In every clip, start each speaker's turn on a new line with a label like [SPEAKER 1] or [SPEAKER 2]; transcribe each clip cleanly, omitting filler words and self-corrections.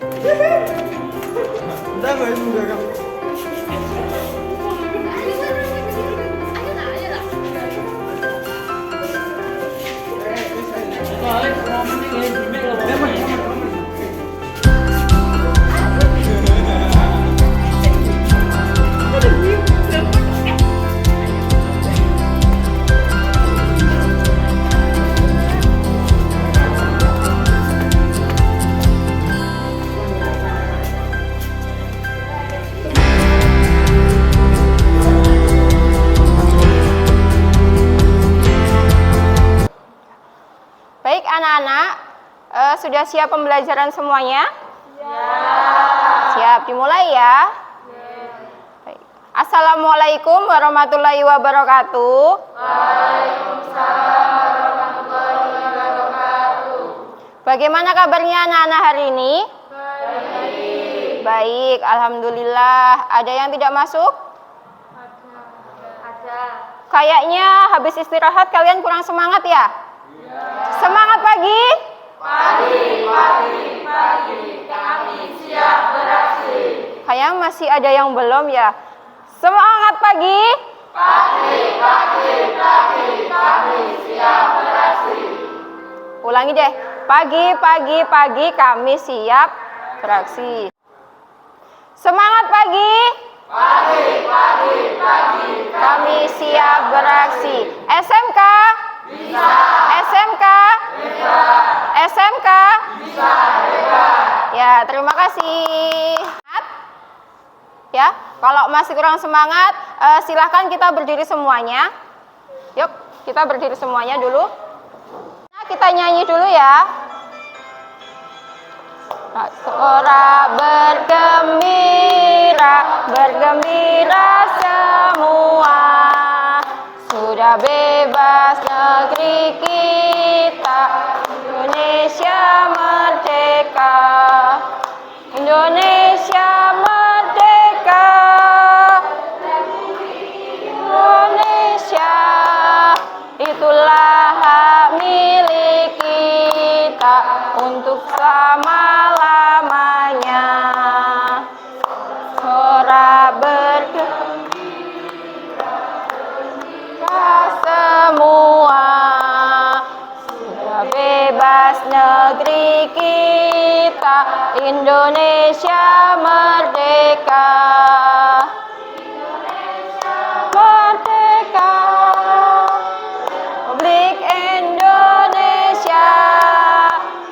[SPEAKER 1] Udah nggak itu udah kamu.
[SPEAKER 2] Baik anak-anak, sudah siap pembelajaran semuanya? Siap, dimulai ya. Baik. Assalamualaikum warahmatullahi wabarakatuh. Waalaikumsalam warahmatullahi wabarakatuh. Bagaimana kabarnya anak-anak hari ini? Baik. Baik, alhamdulillah. Ada yang tidak masuk? Ada. Kayaknya habis istirahat kalian kurang semangat ya? Semangat pagi. Pagi, kami siap beraksi. Kayaknya masih ada yang belum ya. Semangat pagi. Pagi, kami siap beraksi. Ulangi deh. Pagi, kami siap beraksi. Semangat pagi. Pagi, kami siap beraksi. SMK. Bisa. SMK. Bisa. SMK. Bisa. Ya, terima kasih. Ya, kalau masih kurang semangat, silahkan kita berdiri semuanya. Yuk, kita berdiri semuanya dulu. Nah, kita nyanyi dulu ya. Ora bergembira, bergembira semua. Sudah bebas negeri kita, Indonesia merdeka. Indonesia merdeka. Indonesia itulah hak milik kita untuk selama-lamanya. Ora semua, sudah bebas negeri kita, Indonesia merdeka. Merdeka, Republik Indonesia,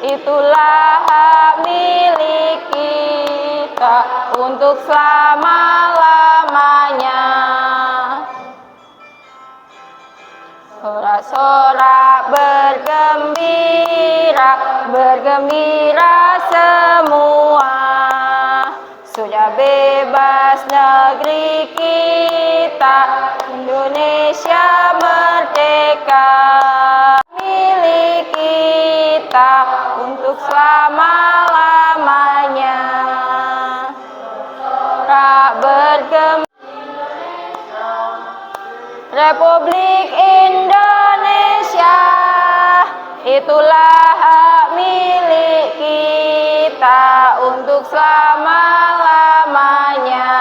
[SPEAKER 2] itulah hak milik kita untuk selama-lamanya. Sorak-sorak bergembira, bergembira semua. Sudah bebas negeri kita, Indonesia merdeka. Milik kita untuk selama-lamanya. Sorak bergembira, Republik Indonesia, itulah hak milik kita untuk selama-lamanya.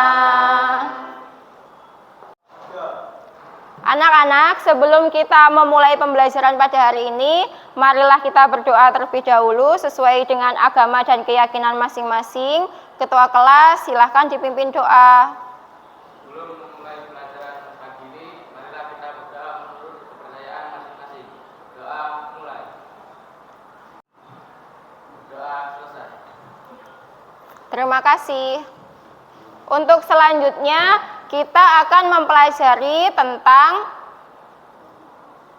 [SPEAKER 2] Anak-anak, sebelum kita memulai pembelajaran pada hari ini, marilah kita berdoa terlebih dahulu sesuai dengan agama dan keyakinan masing-masing. Ketua kelas, silahkan dipimpin doa. Terima kasih. Untuk selanjutnya, kita akan mempelajari tentang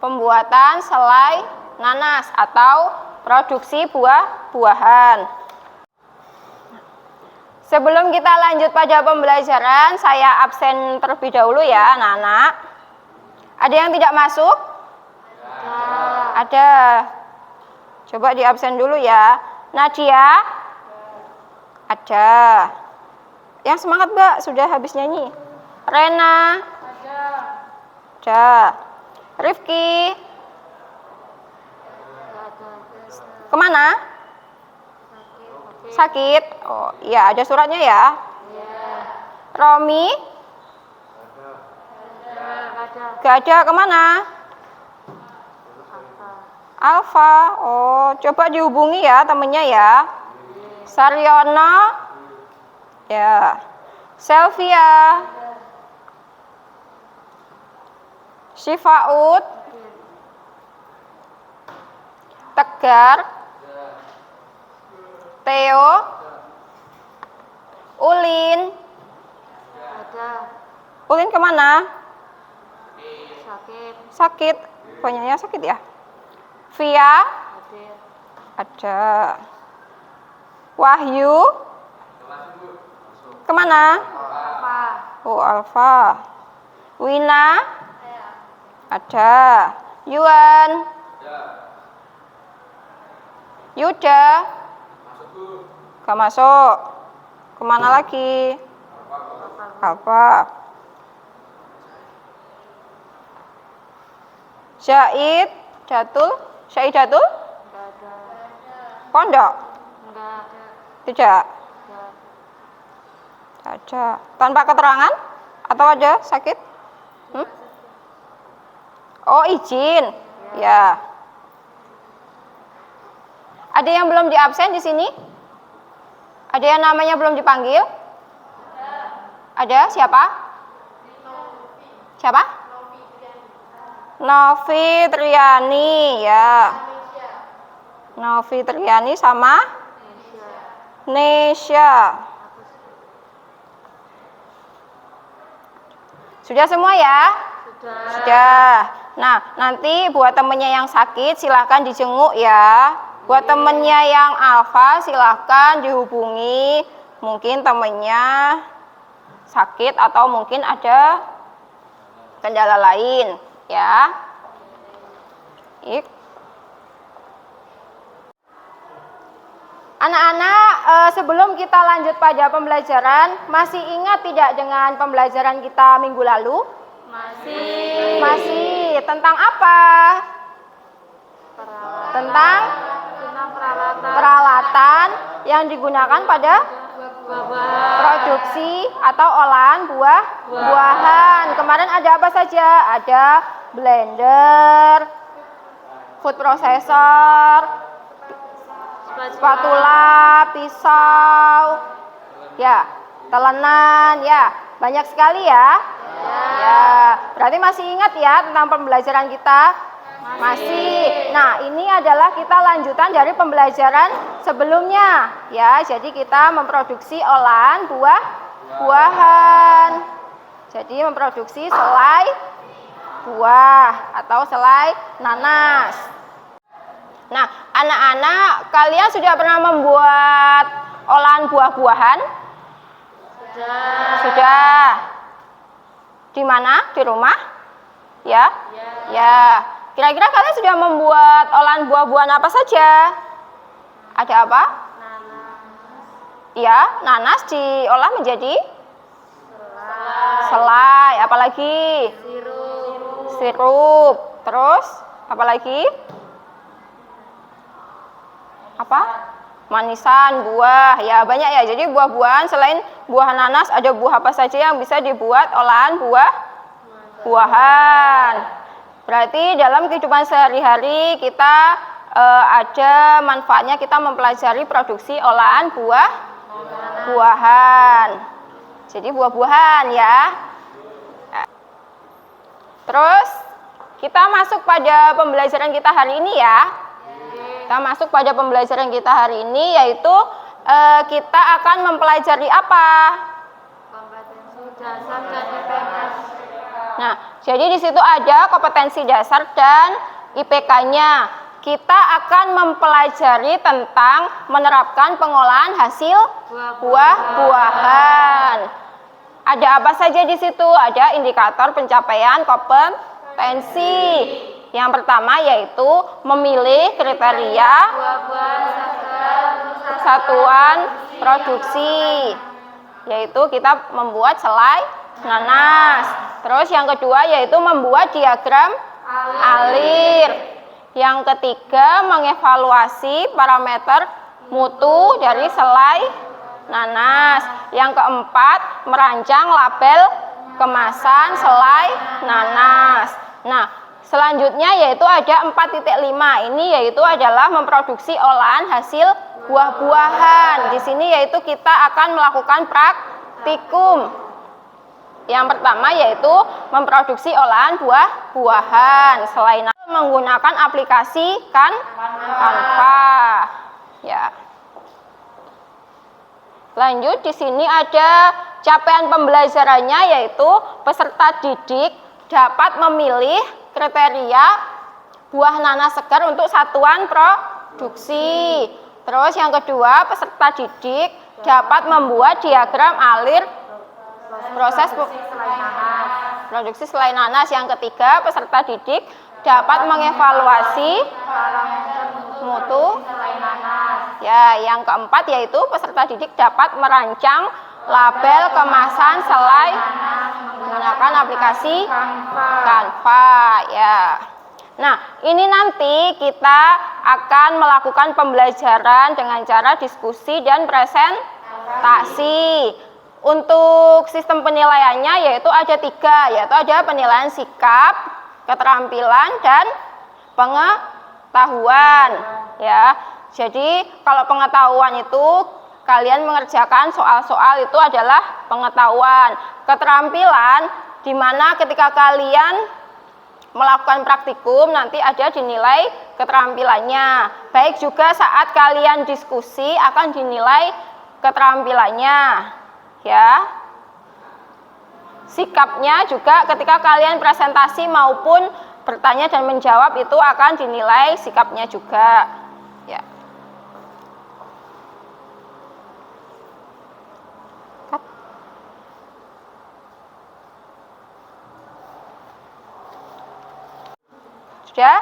[SPEAKER 2] pembuatan selai nanas atau produksi buah-buahan. Sebelum kita lanjut pada pembelajaran, saya absen terlebih dahulu ya, anak-anak. Ada yang tidak masuk? Ada. Coba di absen dulu ya. Nadia? Ada. Yang semangat Mbak, sudah habis nyanyi. Rena? Ada. Rifki? Kemana? Sakit. Oh, iya ada suratnya ya. Romi? Gak ada, kemana? Alfa. Oh, coba dihubungi ya temennya ya. Saryono? Ya. Selvia? Syifaud? Tegar? Theo? Ulin? Ulin kemana? Sakit. Banyaknya sakit ya? Via? Ada. Wahyu? Kemana? Oh, Alfa. Wina? Ada. Yuan? Yuda? Gak masuk. Kemana lagi? Apa? Syahid? Jatul? Syahid Jatul? Pondok? Tidak. Ada. Tanpa keterangan? Atau ada sakit? Oh, izin. Ya. Ada yang belum diabsen di sini? Ada yang namanya belum dipanggil? Ada? Siapa? Siapa? Novi Triani, ya. Novi Triani sama Nesya. Sudah semua ya? Sudah. Nah, nanti buat temennya yang sakit silahkan dijenguk ya. Buat temennya yang alfa silahkan dihubungi. Mungkin temennya sakit atau mungkin ada kendala lain ya. Anak-anak, sebelum kita lanjut pada pembelajaran, masih ingat tidak dengan pembelajaran kita minggu lalu? Masih. Tentang apa? Tentang peralatan yang digunakan pada produksi atau olahan buah-buahan. Kemarin ada apa saja? Ada blender, food processor, spatula, pisau, ya, telenan, ya, banyak sekali ya. Ya, berarti masih ingat ya tentang pembelajaran kita? Masih. Nah, ini adalah kita lanjutan dari pembelajaran sebelumnya, ya. Jadi kita memproduksi olahan buah-buahan. Jadi memproduksi selai buah atau selai nanas. Nah, anak-anak, kalian sudah pernah membuat olahan buah-buahan? Sudah. Di mana? Di rumah? Ya? Ya. Kira-kira kalian sudah membuat olahan buah-buahan apa saja? Ada apa? Ya, nanas diolah menjadi selai. Apalagi? Sirup. Terus? Apalagi? Apa? Manisan, buah. Ya, banyak ya. Jadi buah-buahan selain buah nanas, ada buah apa saja yang bisa dibuat olahan buah-buahan. Berarti dalam kehidupan sehari-hari kita ada manfaatnya kita mempelajari produksi olahan buah-buahan. Jadi buah-buahan ya. Terus kita masuk pada pembelajaran kita hari ini ya. Kita masuk pada pembelajaran kita hari ini yaitu kita akan mempelajari apa? Kompetensi dasar dan IPK. Nah, jadi di situ ada kompetensi dasar dan IPK-nya. Kita akan mempelajari tentang menerapkan pengolahan hasil buah-buahan. Ada apa saja di situ? Ada indikator pencapaian kompetensi. Yang pertama yaitu memilih kriteria satuan produksi, yaitu kita membuat selai nanas. Terus yang kedua yaitu membuat diagram alir. Yang ketiga mengevaluasi parameter mutu dari selai nanas. Yang keempat, merancang label kemasan selai nanas. Nah, selanjutnya yaitu ada 4.5. Ini yaitu adalah memproduksi olahan hasil buah-buahan. Di sini yaitu kita akan melakukan praktikum. Yang pertama yaitu memproduksi olahan buah-buahan selain menggunakan aplikasi Canva. Ya. Lanjut, di sini ada capaian pembelajarannya yaitu peserta didik dapat memilih kriteria buah nanas segar untuk satuan produksi. Terus yang kedua, peserta didik dapat membuat diagram alir proses produksi selai nanas. Yang ketiga, peserta didik dapat mengevaluasi mutu. Ya, yang keempat yaitu peserta didik dapat merancang label kemasan selai menggunakan aplikasi Canva. Ya. Nah, ini nanti kita akan melakukan pembelajaran dengan cara diskusi dan presentasi. Untuk sistem penilaiannya yaitu ada 3, yaitu ada penilaian sikap, keterampilan, dan pengetahuan. Ya, jadi kalau pengetahuan itu kalian mengerjakan soal-soal itu adalah pengetahuan. Keterampilan di mana ketika kalian melakukan praktikum nanti ada dinilai keterampilannya. Baik juga saat kalian diskusi akan dinilai keterampilannya. Ya. Sikapnya juga ketika kalian presentasi maupun bertanya dan menjawab itu akan dinilai sikapnya juga. Ya. Sudah,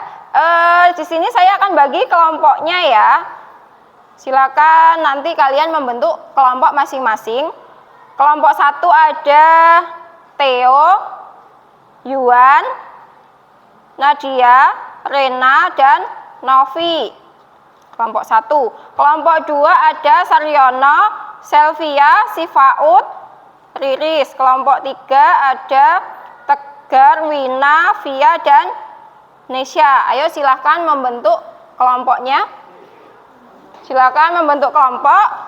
[SPEAKER 2] di sini saya akan bagi kelompoknya ya. Silakan nanti kalian membentuk kelompok masing-masing. Kelompok 1 ada Theo, Yuan, Nadia, Rena, dan Novi. Kelompok 1. Kelompok 2 ada Saryono, Selvia, Sifaud, Riris. Kelompok 3 ada Tegar, Wina, Via, dan Nesya. Ayo silahkan membentuk kelompoknya. Silakan membentuk kelompok.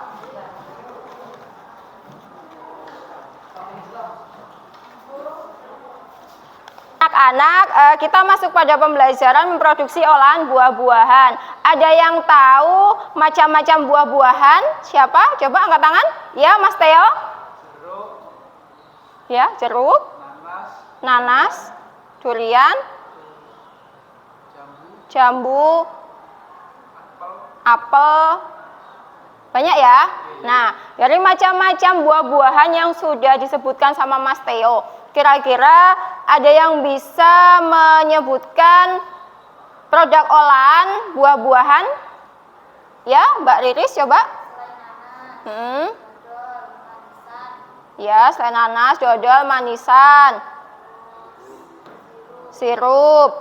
[SPEAKER 2] Anak-anak, kita masuk pada pembelajaran memproduksi olahan buah-buahan. Ada yang tahu macam-macam buah-buahan? Siapa? Coba angkat tangan. Ya, Mas Theo.
[SPEAKER 1] Jeruk.
[SPEAKER 2] Ya, jeruk. Nanas. Durian. Jambu. Apel. Banyak ya. Nah, dari macam-macam buah-buahan yang sudah disebutkan sama Mas Theo, kira-kira ada yang bisa menyebutkan produk olahan buah-buahan? Ya, Mbak Riris coba. Ya, selain nanas, dodol, manisan, sirup.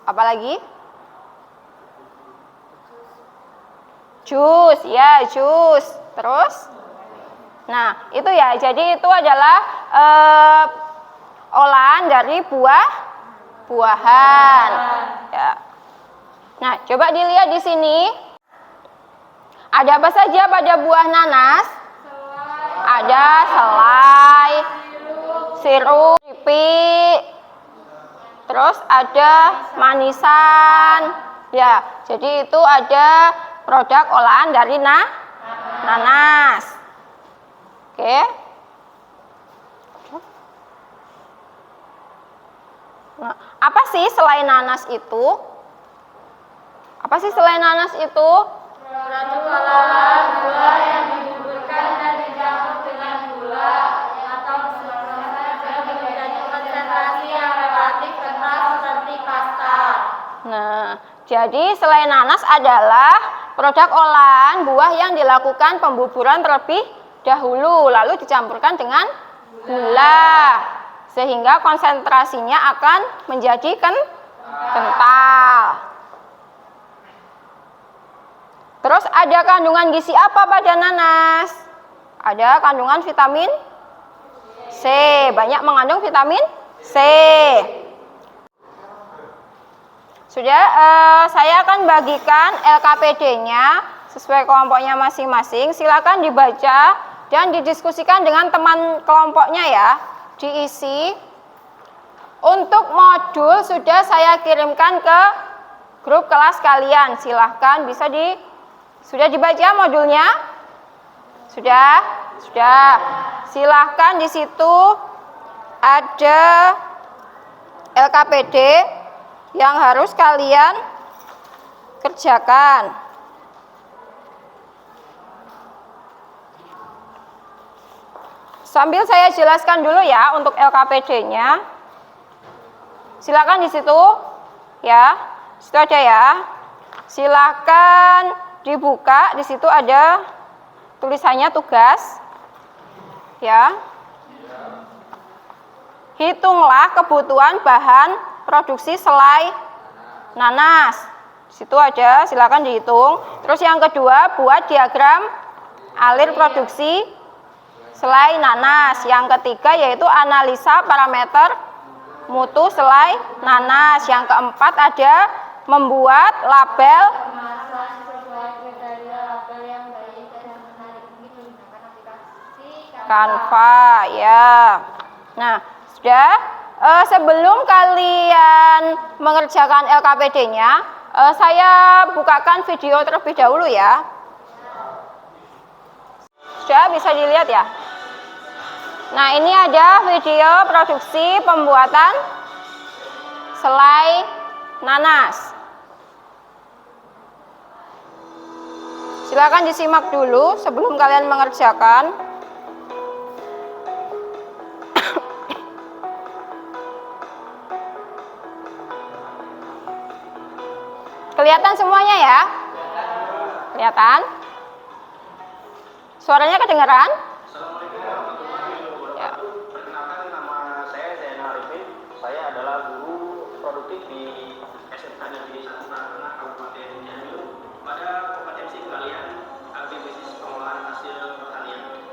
[SPEAKER 2] Apa lagi? Jus, ya jus. Terus? Nah, itu ya. Jadi itu adalah olahan dari buah-buahan. Ya. Nah, coba dilihat di sini. Ada apa saja pada buah nanas? Ada selai, sirup, keripik, terus ada manisan. Ya, jadi itu ada produk olahan dari nanas. Oke. Nah, apa sih selain nanas itu? Apa sih selain nanas itu?
[SPEAKER 3] Produk olahan buah yang dibuburkan dan dicampur dengan gula atau dengan konsentrasi yang relatif kental seperti pasta.
[SPEAKER 2] Nah, jadi selain nanas adalah produk olahan buah yang dilakukan pembuburan terlebih dahulu, lalu dicampurkan dengan gula, sehingga konsentrasinya akan menjadi kental. Terus ada kandungan gizi apa pada nanas? Ada kandungan vitamin C, banyak mengandung vitamin C. Sudah, saya akan bagikan LKPD-nya sesuai kelompoknya masing-masing. Silakan dibaca dan didiskusikan dengan teman kelompoknya ya, diisi. Untuk modul sudah saya kirimkan ke grup kelas kalian. Silahkan sudah dibaca modulnya? Sudah? Sudah. Silahkan di situ ada LKPD yang harus kalian kerjakan. Sambil saya jelaskan dulu ya untuk LKPD-nya. Silakan di situ ya. Situ aja ya. Silakan dibuka, di situ ada tulisannya tugas. Ya. Hitunglah kebutuhan bahan produksi selai nanas. Di situ aja, silakan dihitung. Terus yang kedua, buat diagram alir produksi selai nanas. Yang ketiga yaitu analisa parameter mutu selai nanas. Yang keempat ada membuat label Canva ya. Nah, sudah. Sebelum kalian mengerjakan LKPD-nya, saya bukakan video terlebih dahulu ya. Sudah bisa dilihat ya. Nah, ini ada video produksi pembuatan selai nanas. Silakan disimak dulu sebelum kalian mengerjakan. Kelihatan semuanya ya? Kelihatan? Suaranya kedengaran? Ya.
[SPEAKER 4] Perkenalkan, nama saya Zainal Arifin. Saya adalah guru produktif di SMK Negeri 1 Tengah Kabupaten Cianjur pada kompetensi kalian aktivitas pengolahan hasil pertanian.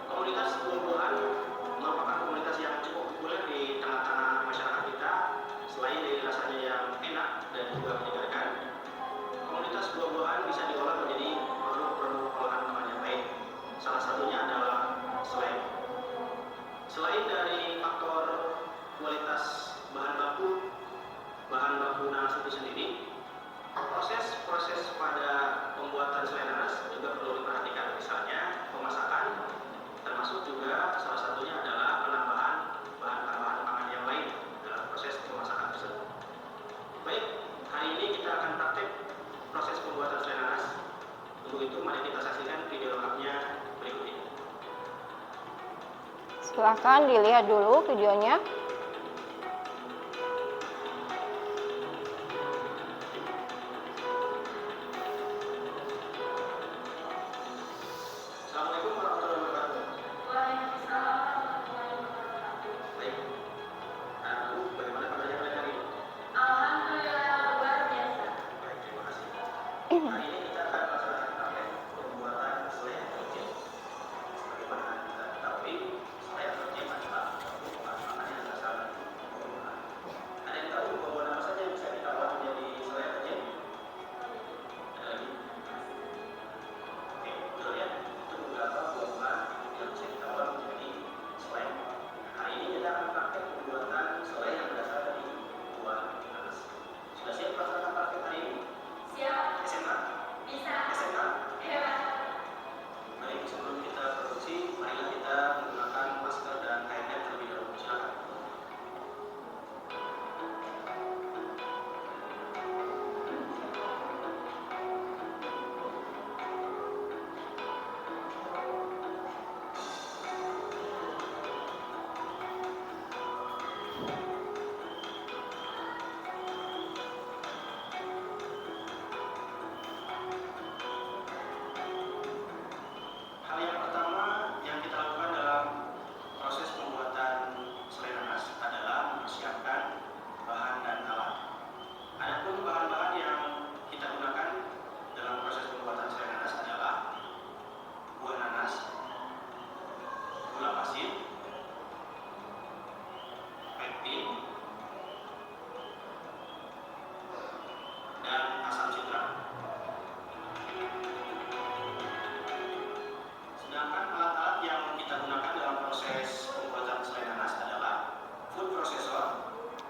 [SPEAKER 4] Komunitas buah-buahan merupakan komunitas yang cukup populer di tengah-tengah masyarakat kita. Selain dari rasanya yang enak dan juga menyegarkan, komunitas buah-buahan bisa diolah menjadi produk-produk olahan bahan yang baik. Salah satunya adalah selai. Selain dari faktor kualitas bahan baku nanas itu sendiri, proses pada pembuatan selai nanas juga perlu diperhatikan. Misalnya pemasakan, termasuk juga salah satunya adalah penambahan bahan tambahan pangan yang lain dalam proses pemasakan tersebut. Baik, hari ini kita akan praktek proses pembuatan selai nanas. Untuk itu mari kita saksikan video lengkapnya berikut ini.
[SPEAKER 2] Silahkan dilihat dulu videonya.
[SPEAKER 4] Assalamualaikum warahmatullahi wabarakatuh. Baik. Bu, bagaimana kabarnya kalian hari ini? Baik, terima kasih. Hari ini kita akan melaksanakan praktek pembuatan selai terjun. Sebagaimana kita ketahui, selai terjun adalah bahan makanan yang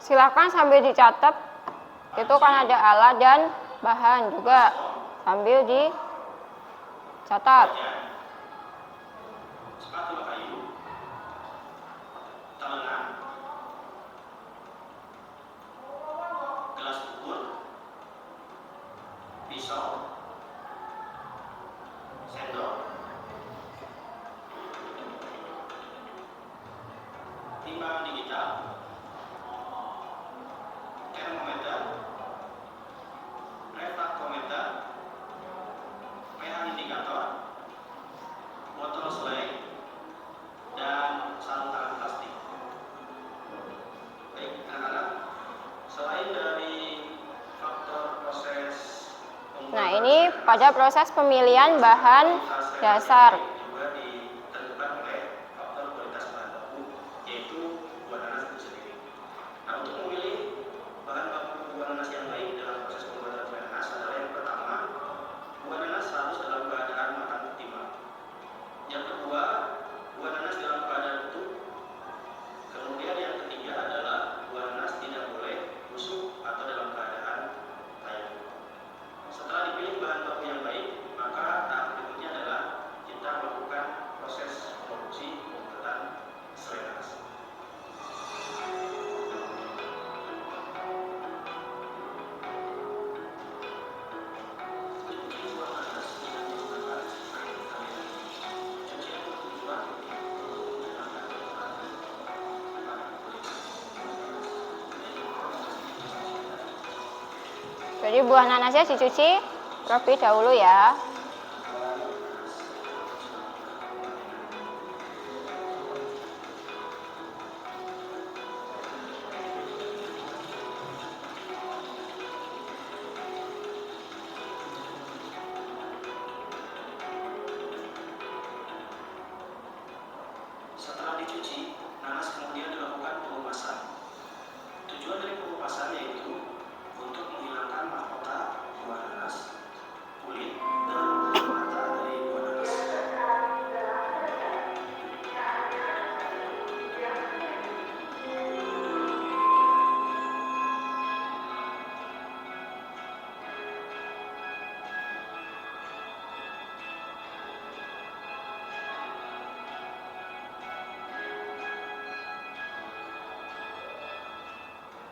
[SPEAKER 2] Silakan sambil dicatat. Itu kan ada alat dan bahan juga sambil dicatat.
[SPEAKER 4] Spatula kayu, talengan, gelas ukur, pisau, sendok, timbangan digital, termometer, refraktometer, pH indikator, botol selai, dan sarung tangan plastik. Baik, anak-anak, selain dari faktor proses
[SPEAKER 2] Nah, ini pada proses pemilihan bahan dasar.
[SPEAKER 4] juga ditentukan oleh faktor kualitas bahan baku, yaitu buah nanas itu sendiri. Nah, untuk memilih bahan baku buah nanas yang baik dalam proses pembuatan buah nanas adalah yang pertama, buah nanas harus dalam keadaan matang optimal. Yang kedua, buah nanas dalam keadaan utuh. Kemudian yang ketiga adalah buah nanas tidak boleh busuk atau dalam keadaan layu. Setelah dipilih bahan baku yang baik, maka tahap berikutnya adalah kita melakukan proses produksi pembuatan selai nanas.
[SPEAKER 2] Jadi buah nanasnya dicuci terlebih dahulu ya.
[SPEAKER 4] Setelah dicuci, nanas kemudian dilakukan pengupasan. Tujuan dari pengupasan yaitu untuk menghilangkan mahkota buah nanas, kulit, dan mata dari buah nanas.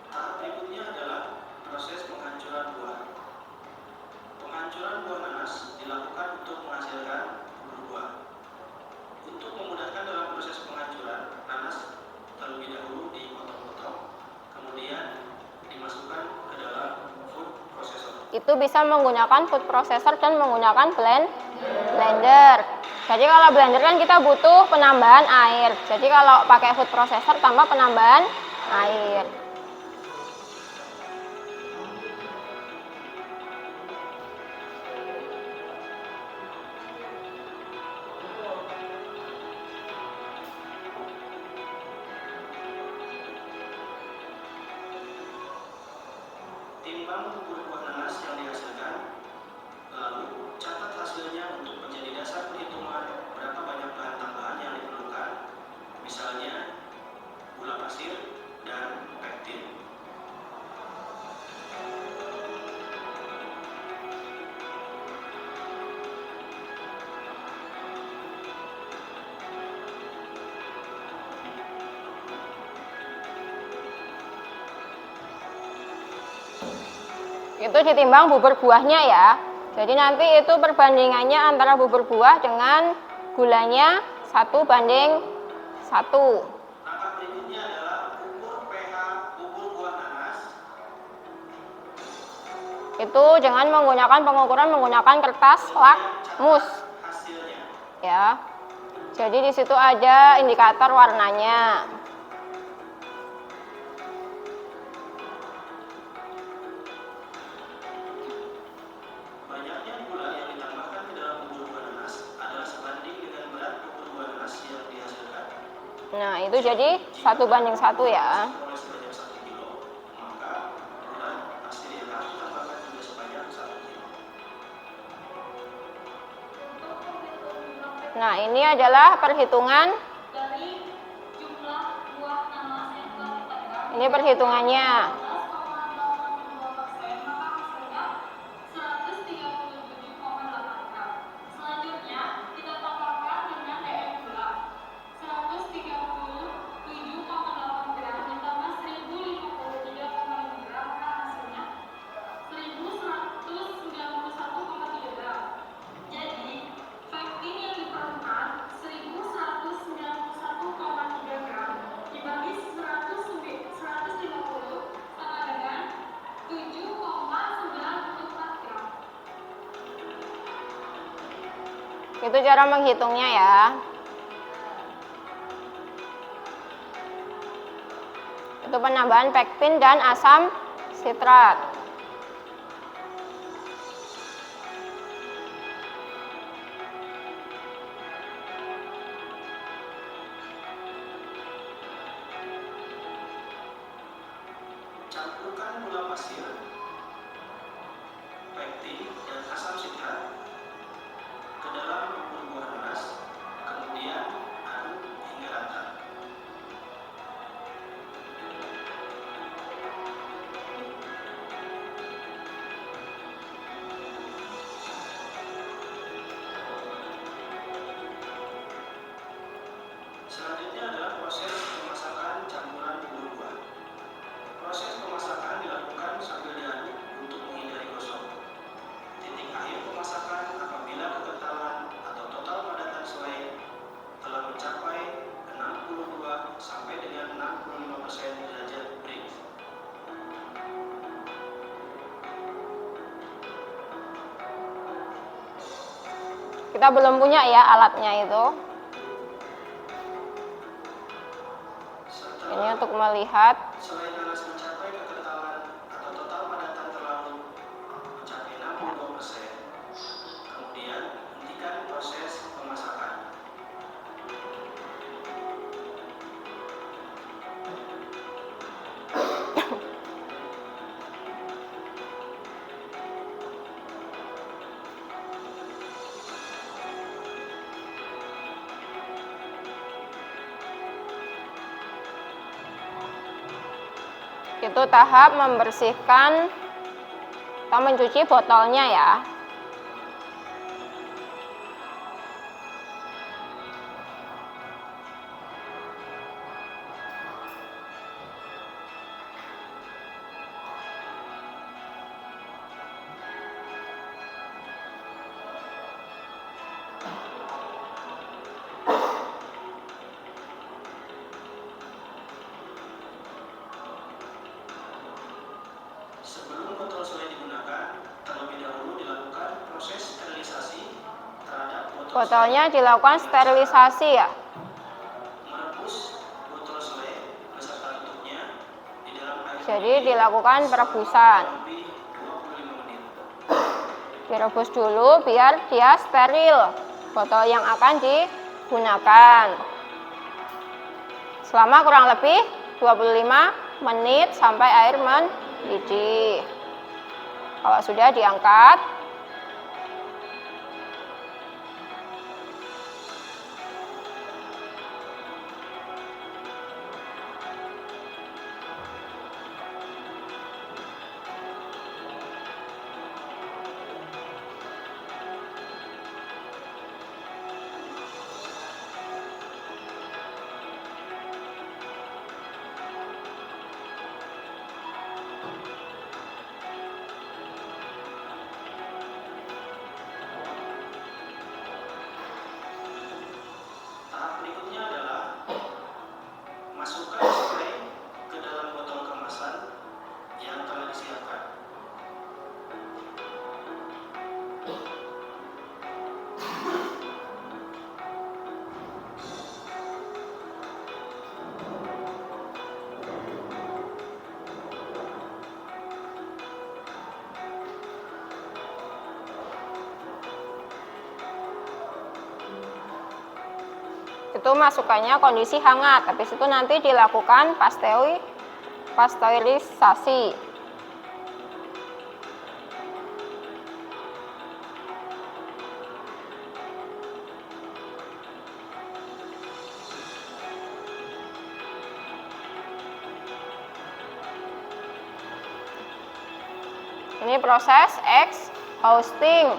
[SPEAKER 4] Tahap berikutnya adalah proses penghancuran buah. Penghancuran buah nanas dilakukan untuk menghasilkan bubur buah. Untuk memudahkan dalam proses penghancuran, nanas terlebih dahulu dipotong-potong, kemudian dimasukkan ke dalam food processor.
[SPEAKER 2] Itu bisa menggunakan food processor dan menggunakan blender. Jadi kalau blender kan kita butuh penambahan air. Jadi kalau pakai food processor tambah penambahan air.
[SPEAKER 4] Timbang bubur buah nanas yang dihasilkan, lalu catat hasilnya untuk menjadi dasar perhitungan berapa banyak bahan tambahan yang diperlukan, misalnya gula pasir dan pektin.
[SPEAKER 2] Itu ditimbang bubur buahnya ya. Jadi nanti itu perbandingannya antara bubur buah dengan gulanya 1:1.
[SPEAKER 4] Langkah berikutnya adalah ukur pH bubur buah nanas.
[SPEAKER 2] Itu dengan menggunakan pengukuran menggunakan kertas lakmus
[SPEAKER 4] Hasilnya.
[SPEAKER 2] ya. Jadi di situ ada indikator warnanya.
[SPEAKER 4] Banyaknya gula yang ditambahkan ke dalam bubur buah nanas adalah sebanding dengan berat bubur buah nanas yang dihasilkan.
[SPEAKER 2] Nah, itu jadi 1:1 ya.
[SPEAKER 4] Oleh sebanyak 1 kilo, maka berat hasil yang harus ditambahkan juga sebanyak 1 kilo.
[SPEAKER 2] Nah, ini adalah perhitungan.
[SPEAKER 3] Dari jumlah buah nanas yang telah kita
[SPEAKER 2] Ini perhitungannya. Itu cara menghitungnya ya. Itu penambahan pektin dan asam sitrat.
[SPEAKER 4] Campurkan gula pasir, pektin, dan asam sitrat ke dalam bubur buah nanas, kemudian aduk hingga rata. Selanjutnya adalah proses pemasakan campuran bubur buah. Proses pemasakan dilakukan sambil diaduk untuk menghindari gosong. Titik akhir pemasakan apabila kekentalan atau total padatan selai telah mencapai 62 sampai dengan 65% derajat Brix.
[SPEAKER 2] Kita belum punya ya alatnya itu. Ini untuk melihat.
[SPEAKER 4] Selai nanas mencapai kekentalan atau total padatan terlalu mencapai 62%. Kemudian hentikan proses pemasakan.
[SPEAKER 2] Itu tahap membersihkan atau mencuci botolnya ya.
[SPEAKER 4] Sebelum botol selai digunakan, terlebih dahulu dilakukan proses sterilisasi terhadap botol
[SPEAKER 2] Botolnya dilakukan sterilisasi ya.
[SPEAKER 4] merebus botol selai beserta tutupnya di dalam air
[SPEAKER 2] Jadi dilakukan perebusan.
[SPEAKER 4] lebih 25 menit.
[SPEAKER 2] Direbus dulu biar dia steril botol yang akan digunakan. Selama kurang lebih 25 menit sampai air mendidih. Kalau sudah diangkat,
[SPEAKER 4] Tahap berikutnya adalah masukkan selai ke dalam botol kemasan yang telah disiapkan.
[SPEAKER 2] itu masukannya kondisi hangat. Habis itu nanti dilakukan pasteurisasi. Ini proses exhausting.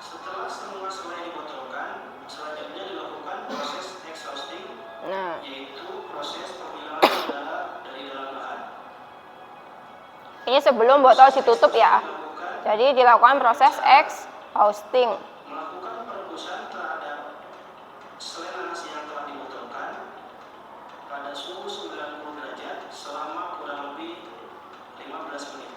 [SPEAKER 4] Setelah semua selai dibotolkan, selanjutnya dilakukan proses exhausting, yaitu proses pemilahan udara dari dalam bahan.
[SPEAKER 2] Ini sebelum botol ditutup ya. Jadi dilakukan proses exhausting.
[SPEAKER 4] Melakukan perebusan terhadap selai nanas yang telah dibotolkan pada suhu 90 derajat selama kurang lebih 15 menit.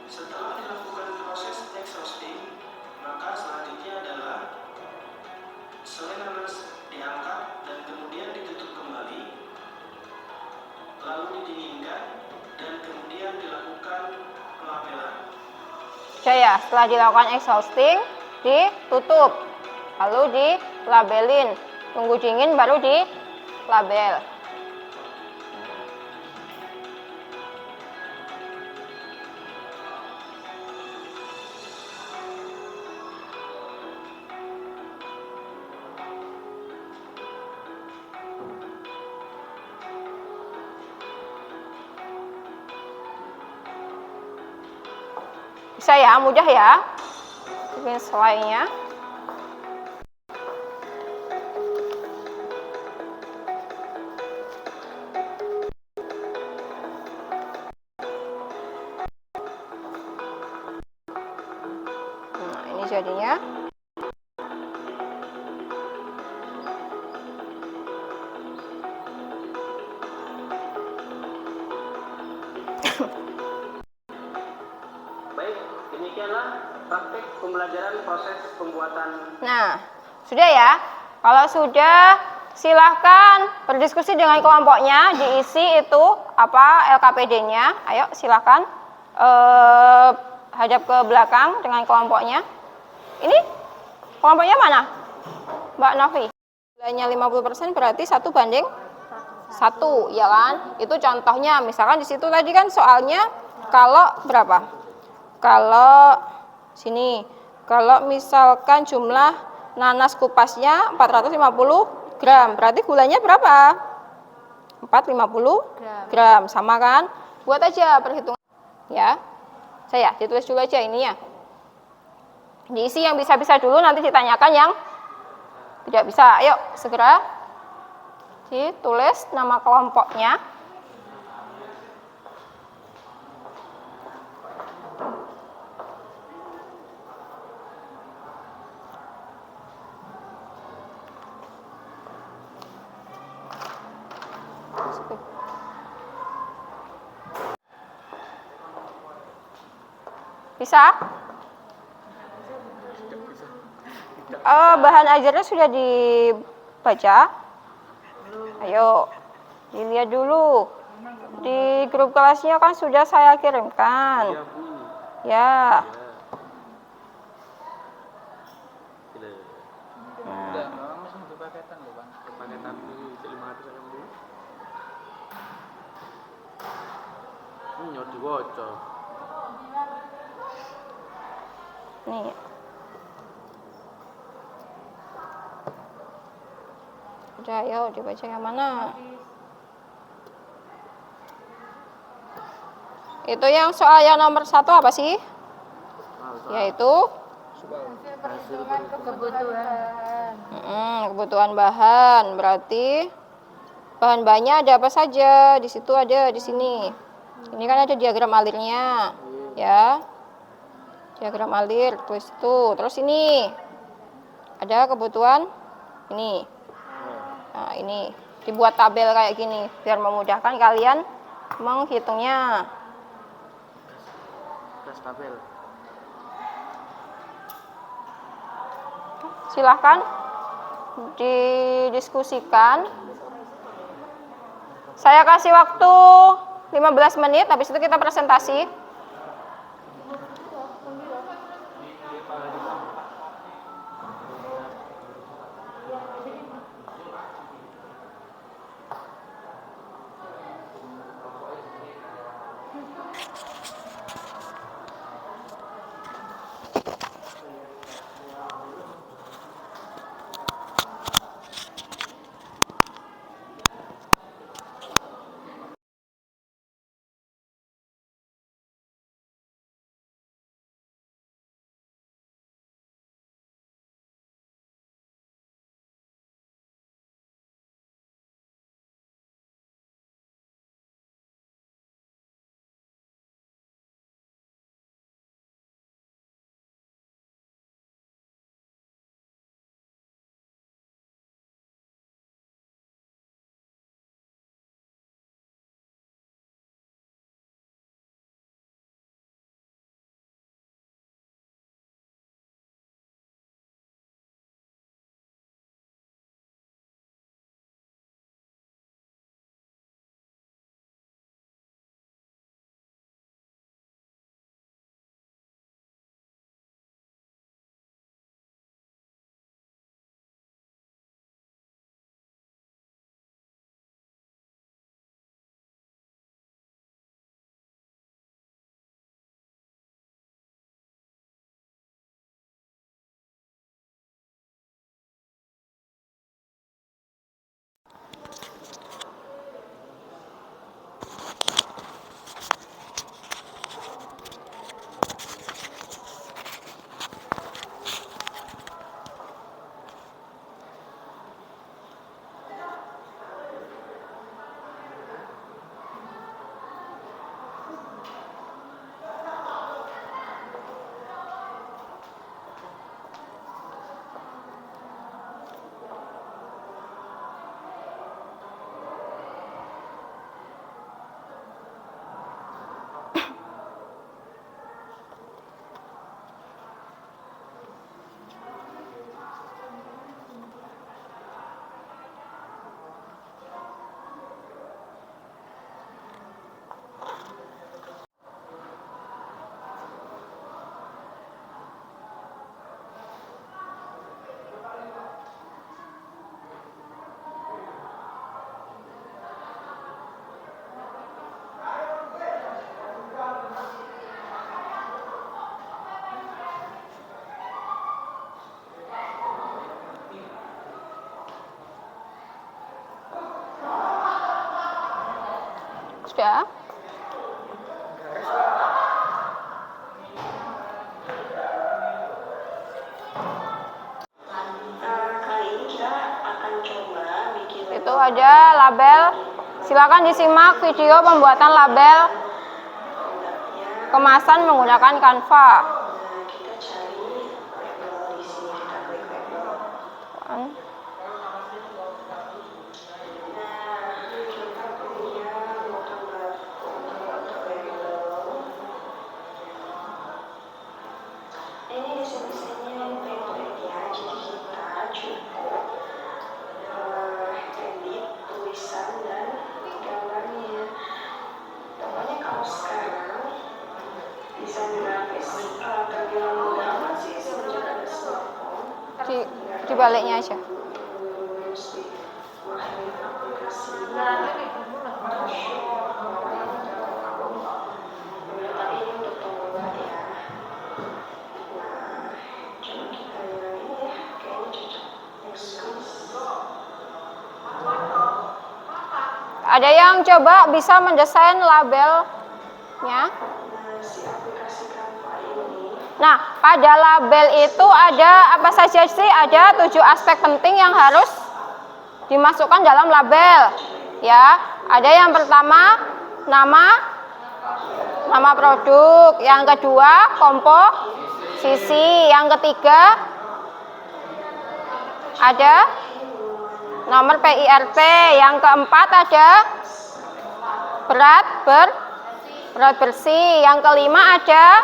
[SPEAKER 4] Setelah dilakukan proses exhausting, maka selanjutnya adalah selai nanas diangkat dan kemudian ditutup kembali, lalu didinginkan dan kemudian dilakukan pelabelan.
[SPEAKER 2] Oke ya, setelah dilakukan exhausting, ditutup, lalu dilabelin. Tunggu dingin baru dilabel. Bisa ya, mudah ya. Bikin selainya. Nah, ini jadinya.
[SPEAKER 4] Baik, demikianlah praktek pembelajaran proses pembuatan.
[SPEAKER 2] Nah, sudah ya. Kalau sudah, silahkan berdiskusi dengan kelompoknya, diisi itu apa LKPD-nya. Ayo silahkan hadap ke belakang dengan kelompoknya. Ini kelompoknya mana? Mbak Novi. Nilainya 50% berarti 1:1, ya kan? Itu contohnya. Misalkan di situ tadi kan soalnya kalau berapa? Kalau sini, kalau misalkan jumlah nanas kupasnya 450 gram, berarti gulanya berapa? 450 gram, sama kan? Buat aja perhitungan ya. Saya ditulis dulu aja ini ya. Diisi yang bisa-bisa dulu, nanti ditanyakan yang tidak bisa. Ayo segera ditulis nama kelompoknya. Bisa? Bahan ajarnya sudah dibaca. Ayo, dilihat dulu. Di grup kelasnya kan sudah saya kirimkan. Ya. Nih. Udah, ayo dibaca yang mana? Itu yang soal yang nomor 1 apa sih? Yaitu kebutuhan bahan. Berarti bahan-bahannya ada apa saja? Di situ ada, di sini. Ini kan ada diagram alirnya, ya. Diagram alir, tulis itu. Terus ini ada kebutuhan ini. Nah, ini dibuat tabel kayak gini biar memudahkan kalian menghitungnya.
[SPEAKER 1] Tabel.
[SPEAKER 2] Silahkan didiskusikan. Saya kasih waktu 15 menit, habis itu kita presentasi. Sudah?
[SPEAKER 3] Kali ini kita akan coba bikin
[SPEAKER 2] Itu ada label. Silakan disimak video pembuatan label kemasan menggunakan Canva.
[SPEAKER 3] kita cari label di sini, kita klik label. Nah, kita punya mau tambah untuk label. Ini desain-desainnya pendek ya, jadi kita cukup edit tulisan dan gambarnya. Pokoknya kalau sekarang desain grafis terbilang mudah banget sih semenjak ada smartphone.
[SPEAKER 2] Di baliknya aja.
[SPEAKER 3] Mesti mahamin aplikasi tapi ini untuk pemula ya. Nah, coba kita yang ini ya, kayaknya cocok.
[SPEAKER 2] Ada yang coba bisa mendesain labelnya.
[SPEAKER 3] Nah, si aplikasi Canva ini
[SPEAKER 2] Nah, pada label itu ada apa saja sih? Ada 7 aspek penting yang harus dimasukkan dalam label. Ya, ada yang pertama nama produk, yang kedua komposisi, yang ketiga ada nomor PIRP, yang keempat ada berat bersih, yang kelima ada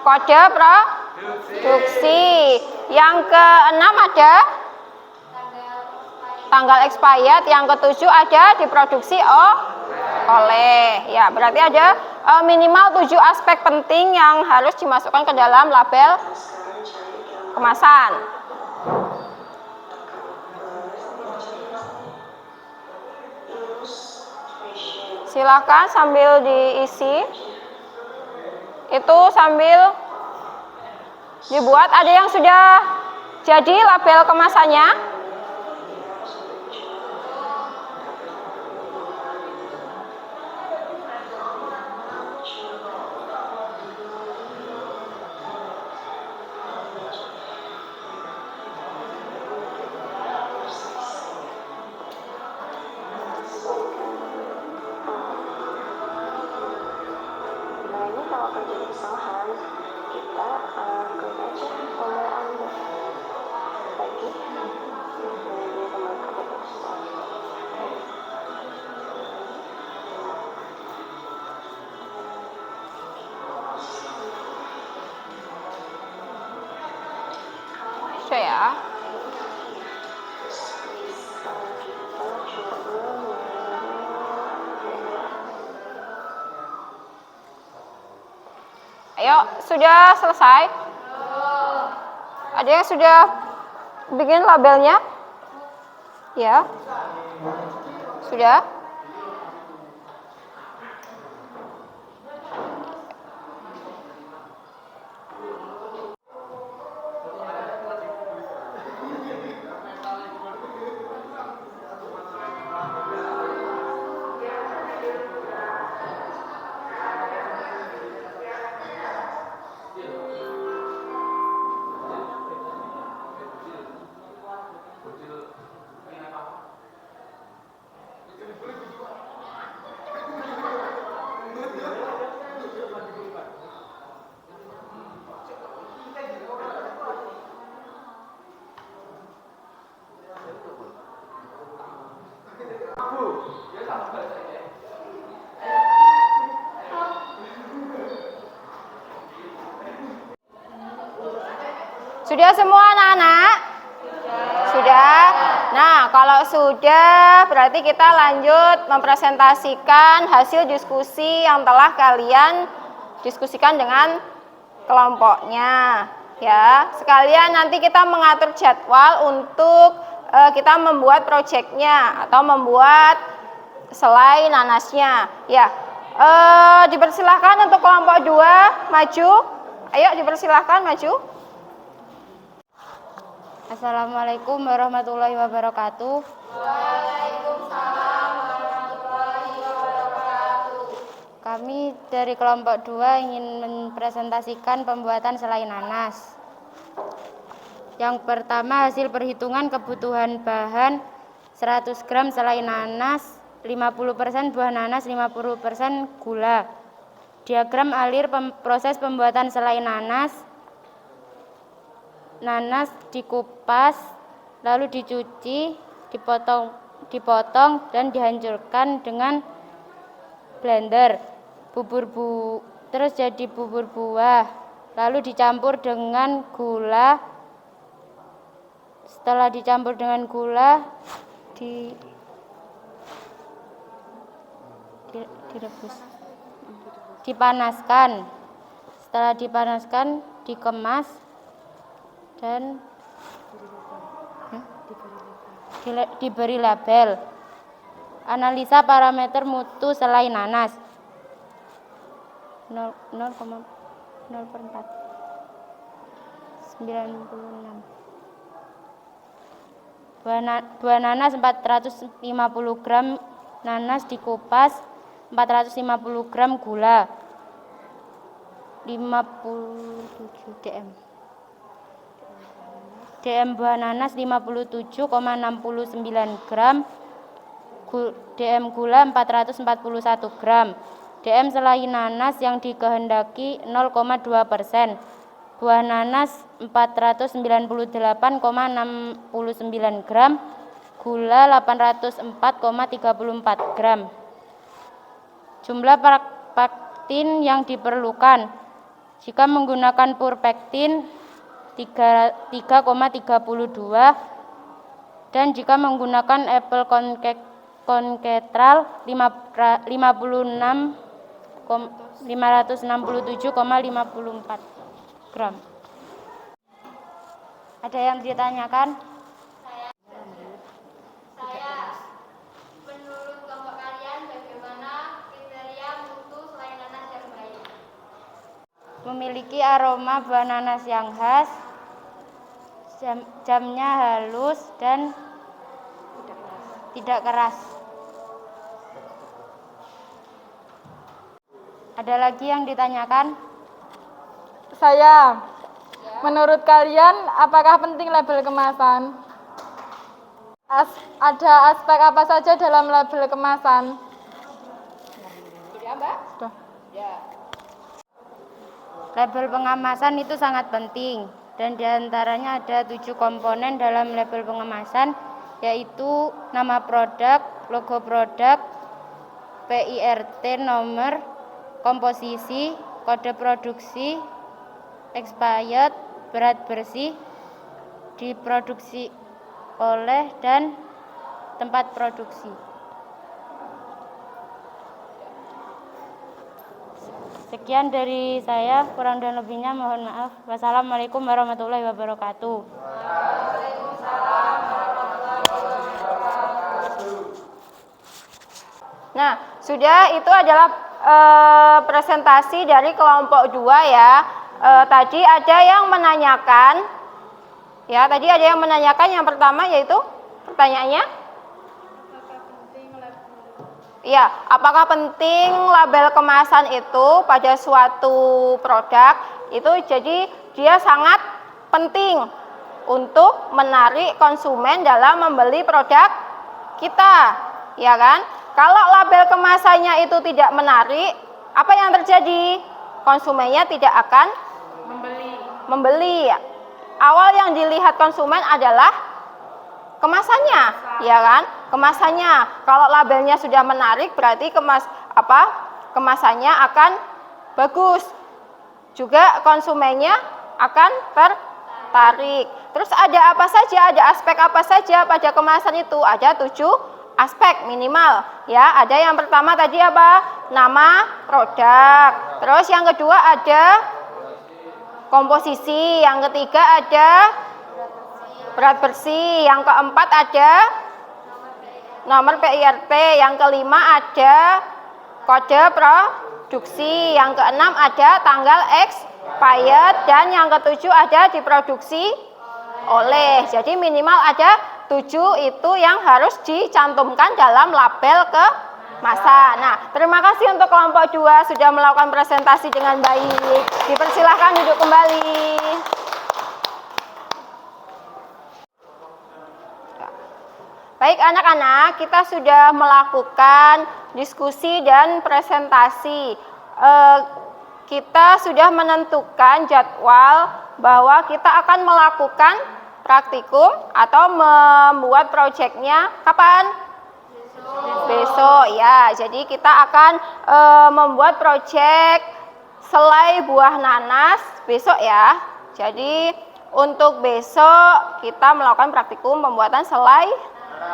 [SPEAKER 2] kode produksi, yang keenam ada tanggal expired, yang ketujuh ada diproduksi oleh. Ya, berarti ada minimal 7 aspek penting yang harus dimasukkan ke dalam label kemasan. Silakan sambil diisi. Itu sambil dibuat. Ada yang sudah jadi label kemasannya?
[SPEAKER 3] Nah, ini kalau kerja di perusahaan, kita klik aja tombol Anda bagi dari teman kerja semua.
[SPEAKER 2] Bisa ya. Ayo, sudah selesai? Ada yang sudah bikin labelnya? Ya. Sudah? Sudah semua anak-anak? Sudah? Nah, kalau sudah berarti kita lanjut mempresentasikan hasil diskusi yang telah kalian diskusikan dengan kelompoknya. Ya, sekalian nanti kita mengatur jadwal untuk kita membuat proyeknya atau membuat selai nanasnya. Ya, dipersilahkan untuk kelompok 2 maju. Ayo dipersilahkan maju.
[SPEAKER 5] Assalamualaikum warahmatullahi wabarakatuh.
[SPEAKER 2] Waalaikumsalam warahmatullahi wabarakatuh.
[SPEAKER 5] Kami dari kelompok 2 ingin mempresentasikan pembuatan selai nanas. Yang pertama, hasil perhitungan kebutuhan bahan 100 gram selai nanas, 50% buah nanas, 50% gula. Diagram alir proses pembuatan selai nanas. Nanas dikupas, lalu dicuci, dipotong dan dihancurkan dengan blender. Terus jadi bubur buah, lalu dicampur dengan gula. Setelah dicampur dengan gula, direbus, dipanaskan. Setelah dipanaskan, dikemas dan diberi label. Analisa parameter mutu selai nanas 0,4 96. Buah nanas 450 gram nanas dikupas, 450 gram gula, 57 dm. DM buah nanas 57,69 gram, DM gula 441 gram. DM selai nanas yang dikehendaki 0,2%. Buah nanas 498,69 gram, gula 804,34 gram. Jumlah pektin yang diperlukan jika menggunakan purpektin 3,32, dan jika menggunakan apel konketral 567,54 gram. Ada yang ditanyakan?
[SPEAKER 2] Menurut kelompok kalian bagaimana kriteria mutu selai nanas yang baik?
[SPEAKER 5] Memiliki aroma buah nanas yang khas, jamnya halus dan tidak keras. Ada lagi yang ditanyakan?
[SPEAKER 6] Saya, menurut kalian apakah penting label kemasan? Ada aspek apa saja dalam label kemasan? Sudah.
[SPEAKER 5] Label pengemasan itu sangat penting, dan diantaranya ada 7 komponen dalam label pengemasan, yaitu nama produk, logo produk, PIRT nomor, komposisi, kode produksi, expired, berat bersih, diproduksi oleh, dan tempat produksi. Sekian dari saya, kurang dan lebihnya mohon maaf. Wassalamualaikum warahmatullahi wabarakatuh.
[SPEAKER 2] Nah, sudah, itu adalah presentasi dari kelompok 2 ya. Tadi ada yang menanyakan, yang pertama yaitu pertanyaannya, ya, apakah penting label kemasan itu pada suatu produk? Itu jadi dia sangat penting untuk menarik konsumen dalam membeli produk kita, ya kan? Kalau label kemasannya itu tidak menarik, apa yang terjadi? Konsumennya tidak akan membeli. Awal yang dilihat konsumen adalah kemasannya, ya kan? Kemasannya. Kalau labelnya sudah menarik, berarti kemasannya akan bagus. Juga konsumennya akan tertarik. Terus ada apa saja? Ada aspek apa saja pada kemasan itu? Ada 7 aspek minimal, ya. Ada yang pertama tadi apa? Nama produk. Terus yang kedua ada komposisi. Yang ketiga ada berat bersih. Yang keempat ada nomor PIRT. Yang kelima ada kode produksi. Yang keenam ada tanggal expired. Dan yang ketujuh ada diproduksi oleh. Jadi minimal ada 7 itu yang harus dicantumkan dalam label kemasan. Nah, terima kasih untuk kelompok 2 sudah melakukan presentasi dengan baik. Dipersilahkan duduk kembali. Baik anak-anak, kita sudah melakukan diskusi dan presentasi. Kita sudah menentukan jadwal bahwa kita akan melakukan praktikum atau membuat proyeknya kapan? Besok ya. Jadi kita akan membuat proyek selai buah nanas besok ya. Jadi untuk besok kita melakukan praktikum pembuatan selai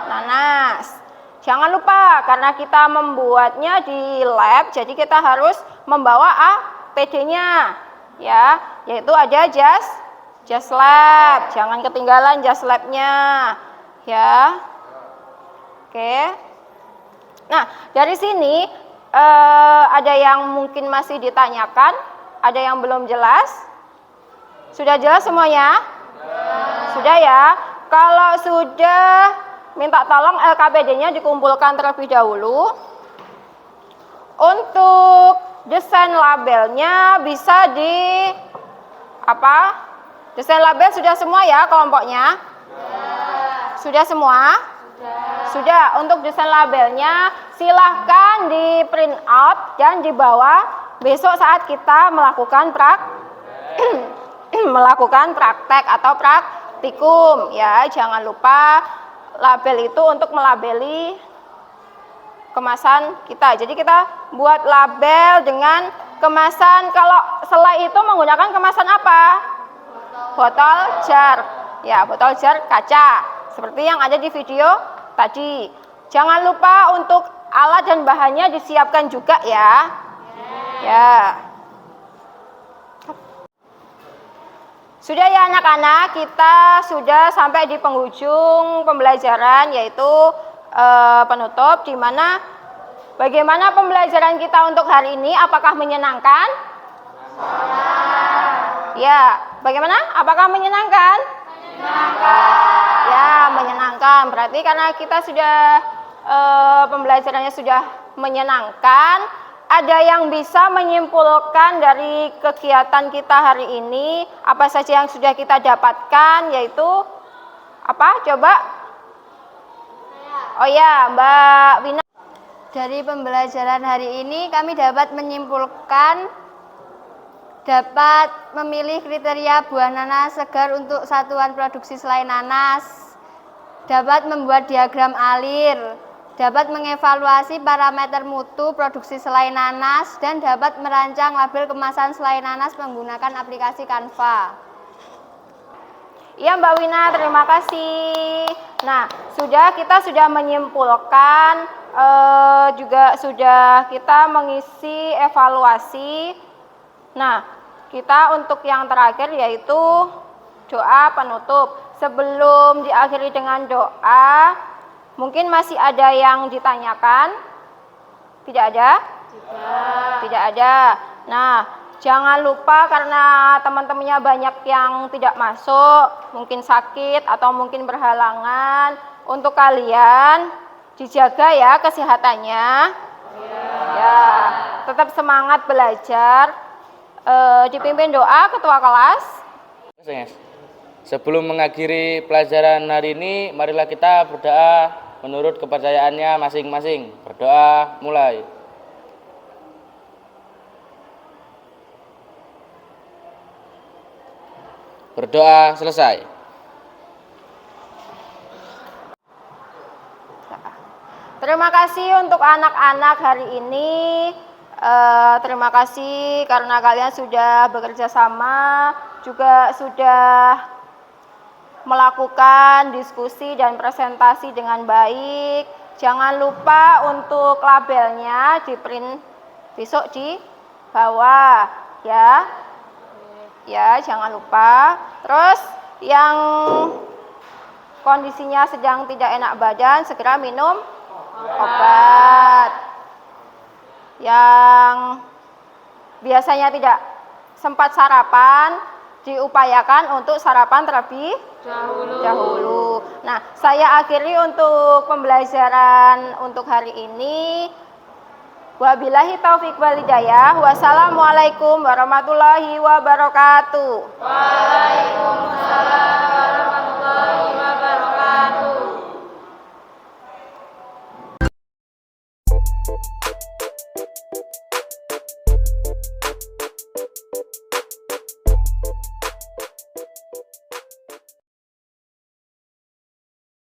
[SPEAKER 2] nanas. Jangan lupa karena kita membuatnya di lab, jadi kita harus membawa APD-nya ya, yaitu ada jas lab, jangan ketinggalan jas labnya ya. Oke. Nah, dari sini ada yang mungkin masih ditanyakan, ada yang belum jelas. Sudah jelas semuanya? Sudah ya. Kalau sudah, minta tolong LKPD-nya dikumpulkan terlebih dahulu. Untuk desain labelnya bisa di desain label sudah semua ya kelompoknya? Sudah semua? Sudah. Untuk desain labelnya silahkan di print out dan dibawa besok saat kita melakukan praktek atau praktikum ya. Jangan lupa label itu untuk melabeli kemasan kita. Jadi kita buat label dengan kemasan. Kalau selai itu menggunakan kemasan apa? Botol jar. Ya, botol jar kaca. seperti yang ada di video tadi. Jangan lupa untuk alat dan bahannya disiapkan juga ya. Ya. Sudah ya anak-anak, kita sudah sampai di penghujung pembelajaran, yaitu penutup, di mana bagaimana pembelajaran kita untuk hari ini? Apakah menyenangkan? Ya, bagaimana? Apakah menyenangkan? Menyenangkan. Ya, menyenangkan. Berarti karena kita sudah pembelajarannya sudah menyenangkan, ada yang bisa menyimpulkan dari kegiatan kita hari ini, apa saja yang sudah kita dapatkan, yaitu apa? Coba. Oh ya, Mbak Wina.
[SPEAKER 5] Dari pembelajaran hari ini kami dapat menyimpulkan dapat memilih kriteria buah nanas segar untuk satuan produksi selai nanas, dapat membuat diagram alir, dapat mengevaluasi parameter mutu produksi selai nanas, dan dapat merancang label kemasan selai nanas menggunakan aplikasi Canva.
[SPEAKER 2] Iya Mbak Wina, terima kasih. Nah, kita sudah menyimpulkan, juga sudah kita mengisi evaluasi. Nah, kita untuk yang terakhir yaitu doa penutup. Sebelum diakhiri dengan doa, mungkin masih ada yang ditanyakan? Tidak ada? Tidak ada. Nah, jangan lupa karena teman-temannya banyak yang tidak masuk, mungkin sakit atau mungkin berhalangan, untuk kalian dijaga ya kesehatannya. Ya, tetap semangat belajar. Dipimpin doa ketua kelas.
[SPEAKER 7] Sebelum mengakhiri pelajaran hari ini, marilah kita berdoa menurut kepercayaannya masing-masing. Berdoa mulai. Berdoa selesai.
[SPEAKER 2] Terima kasih untuk anak-anak hari ini. Terima kasih karena kalian sudah bekerja sama, juga sudah melakukan diskusi dan presentasi dengan baik. Jangan lupa untuk labelnya di print besok di bawah ya. Ya, jangan lupa. Terus yang kondisinya sedang tidak enak badan, segera minum obat. Yang biasanya tidak sempat sarapan, diupayakan untuk sarapan terlebih dahulu. Nah, saya akhiri untuk pembelajaran untuk hari ini. Wabillahi taufik wal hidayah. Wassalamualaikum warahmatullahi wabarakatuh. Waalaikumsalam.